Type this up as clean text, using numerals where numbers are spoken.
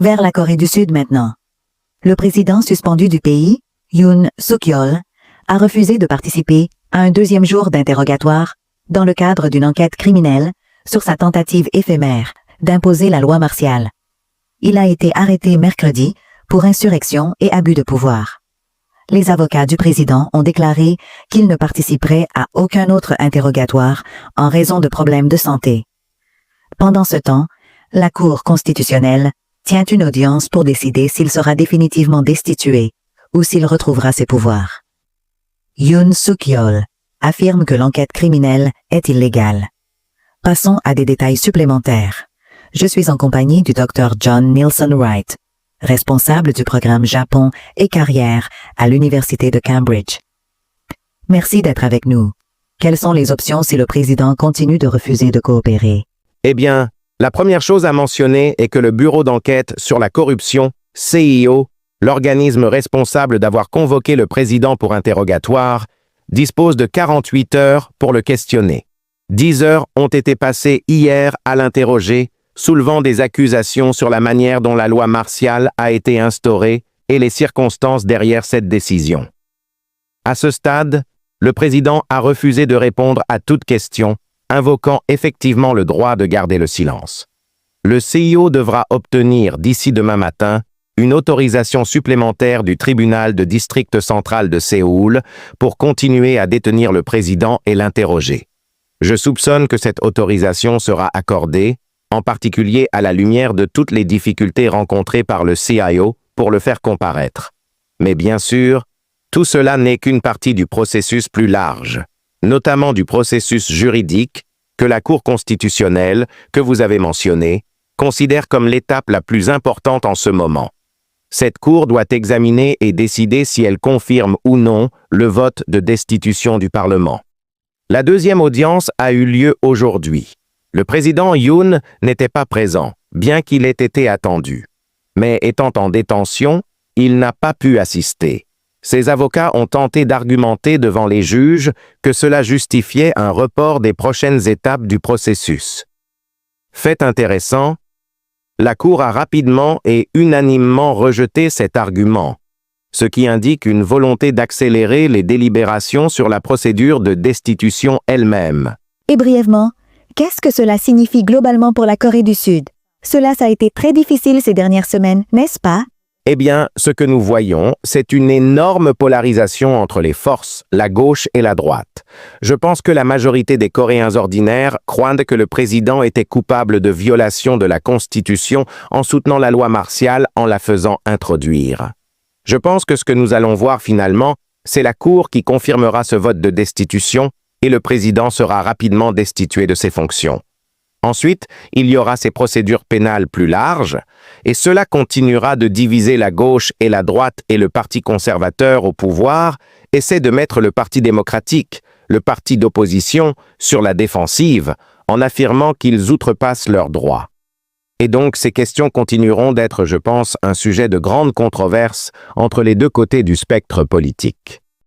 Vers la Corée du Sud maintenant. Le président suspendu du pays, Yoon Suk-yeol, a refusé de participer à un deuxième jour d'interrogatoire dans le cadre d'une enquête criminelle sur sa tentative éphémère d'imposer la loi martiale. Il a été arrêté mercredi pour insurrection et abus de pouvoir. Les avocats du président ont déclaré qu'il ne participerait à aucun autre interrogatoire en raison de problèmes de santé. Pendant ce temps, la Cour constitutionnelle tient une audience pour décider s'il sera définitivement destitué ou s'il retrouvera ses pouvoirs. Yoon Suk-yeol affirme que l'enquête criminelle est illégale. Passons à des détails supplémentaires. Je suis en compagnie du Dr John Nielsen Wright, responsable du programme Japon et carrière à l'Université de Cambridge. Merci d'être avec nous. Quelles sont les options si le président continue de refuser de coopérer? Eh bien, la première chose à mentionner est que le Bureau d'enquête sur la corruption, CIO, l'organisme responsable d'avoir convoqué le président pour interrogatoire, dispose de 48 heures pour le questionner. 10 heures ont été passées hier à l'interroger, soulevant des accusations sur la manière dont la loi martiale a été instaurée et les circonstances derrière cette décision. À ce stade, le président a refusé de répondre à toute question, invoquant effectivement le droit de garder le silence. Le CIO devra obtenir d'ici demain matin une autorisation supplémentaire du tribunal de district central de Séoul pour continuer à détenir le président et l'interroger. Je soupçonne que cette autorisation sera accordée, en particulier à la lumière de toutes les difficultés rencontrées par le CIO pour le faire comparaître. Mais bien sûr, tout cela n'est qu'une partie du processus plus large, notamment du processus juridique que la Cour constitutionnelle, que vous avez mentionné, considère comme l'étape la plus importante en ce moment. Cette Cour doit examiner et décider si elle confirme ou non le vote de destitution du Parlement. La deuxième audience a eu lieu aujourd'hui. Le président Yoon n'était pas présent, bien qu'il ait été attendu. Mais étant en détention, il n'a pas pu assister. Ses avocats ont tenté d'argumenter devant les juges que cela justifiait un report des prochaines étapes du processus. Fait intéressant, la Cour a rapidement et unanimement rejeté cet argument, ce qui indique une volonté d'accélérer les délibérations sur la procédure de destitution elle-même. Et brièvement, qu'est-ce que cela signifie globalement pour la Corée du Sud? Cela a été très difficile ces dernières semaines, n'est-ce pas? Eh bien, ce que nous voyons, c'est une énorme polarisation entre les forces, la gauche et la droite. Je pense que la majorité des Coréens ordinaires croient que le président était coupable de violation de la Constitution en soutenant la loi martiale en la faisant introduire. Je pense que ce que nous allons voir finalement, c'est la Cour qui confirmera ce vote de destitution et le président sera rapidement destitué de ses fonctions. Ensuite, il y aura ces procédures pénales plus larges, et cela continuera de diviser la gauche et la droite et le Parti conservateur au pouvoir, essaie de mettre le Parti démocratique, le parti d'opposition, sur la défensive, en affirmant qu'ils outrepassent leurs droits. Et donc ces questions continueront d'être, je pense, un sujet de grande controverse entre les deux côtés du spectre politique.